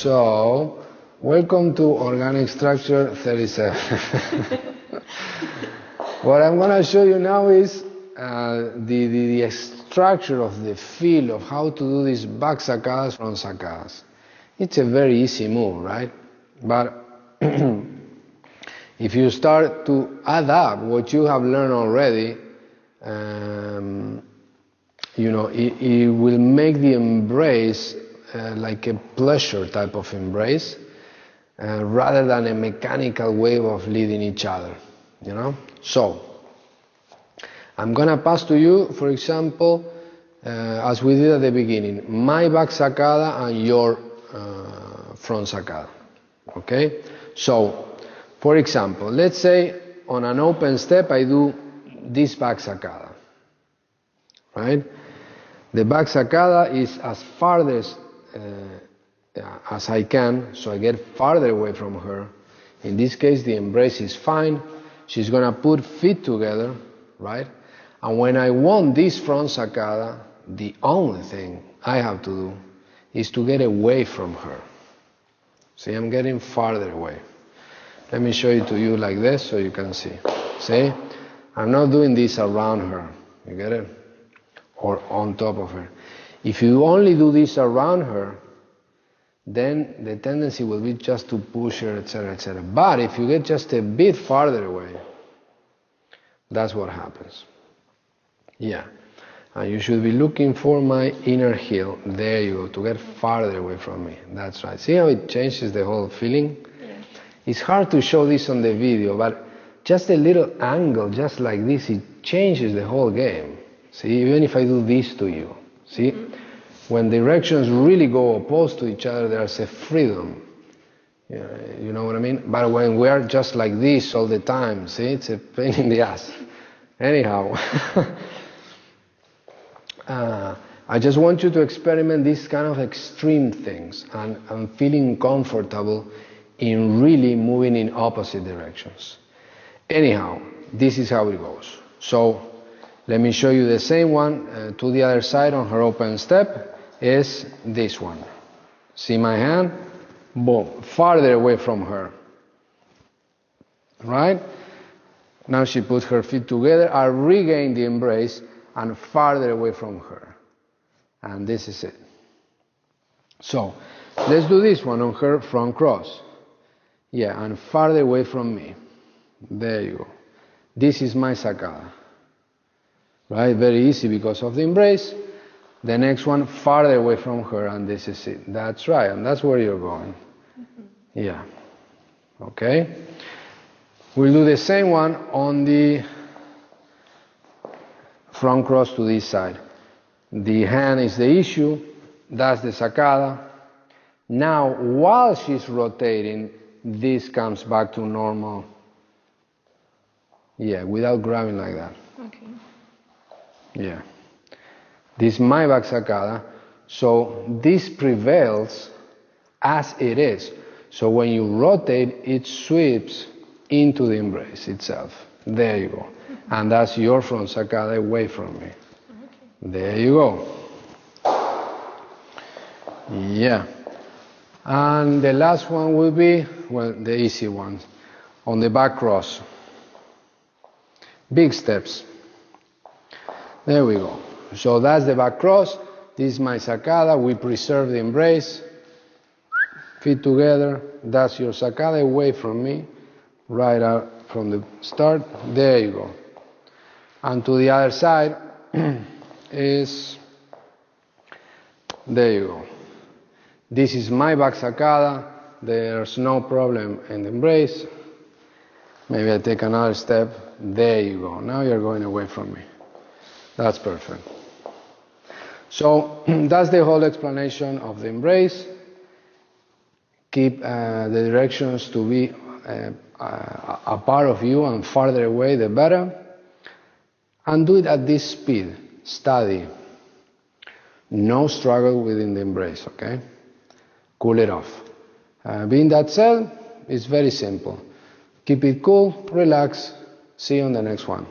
So, welcome to Organic Structure 37. What I'm going to show you now is the structure of the feel of how to do these back sacadas, front sacadas. It's a very easy move, right? But if you start to add up what you have learned already, it will make the embrace like a pleasure type of embrace, rather than a mechanical way of leading each other, So, I'm gonna pass to you, for example, as we did at the beginning, my back sacada and your front sacada, okay? So, for example, let's say on an open step I do this back sacada, right? The back sacada is as farthest as I can, so I get farther away from her. In this case, the embrace is fine. She's gonna put feet together, right? And when I want this front sacada, the only thing I have to do is to get away from her. See, I'm getting farther away. Let me show it to you like this so you can see. See? I'm not doing this around her. You get it? Or on top of her. If you only do this around her, then the tendency will be just to push her, etc., etc. But if you get just a bit farther away, that's what happens. Yeah. And you should be looking for my inner heel. There you go, to get farther away from me. That's right. See how it changes the whole feeling? Yeah. It's hard to show this on the video, but just a little angle, just like this, it changes the whole game. See, even if I do this to you, see? Mm-hmm. When directions really go opposed to each other, there's a freedom. Yeah, you know what I mean? But when we are just like this all the time, see, it's a pain in the ass. Anyhow, I just want you to experiment these kind of extreme things and feeling comfortable in really moving in opposite directions. Anyhow, this is how it goes. So, let me show you the same one to the other side on her open step. Is this one. See my hand? Boom. Farther away from her. Right? Now she puts her feet together. I regain the embrace and farther away from her. And this is it. So, let's do this one on her front cross. Yeah, and farther away from me. There you go. This is my sacada. Right? Very easy because of the embrace. The next one farther away from her, and this is it. That's right, and that's where you're going. Mm-hmm. Yeah. Okay? We'll do the same one on the front cross to this side. The hand is the issue. That's the sacada. Now, while she's rotating, this comes back to normal. Yeah, without grabbing like that. Okay. Yeah. This is my back sacada, so this prevails as it is. So when you rotate, it sweeps into the embrace itself. There you go. And that's your front sacada away from me. There you go. Yeah. And the last one will be, well, the easy one, on the back cross. Big steps. There we go. So that's the back cross. This is my sacada. We preserve the embrace. Feet together. That's your sacada away from me. Right out from the start. There you go. And to the other side is, there you go. This is my back sacada. There's no problem in the embrace. Maybe I take another step. There you go. Now you're going away from me. That's perfect. So that's the whole explanation of the embrace. Keep the directions to be a part of you, and farther away the better. And do it at this speed. Steady. No struggle within the embrace, okay? Cool it off. Being that said, it's very simple. Keep it cool, relax. See you on the next one.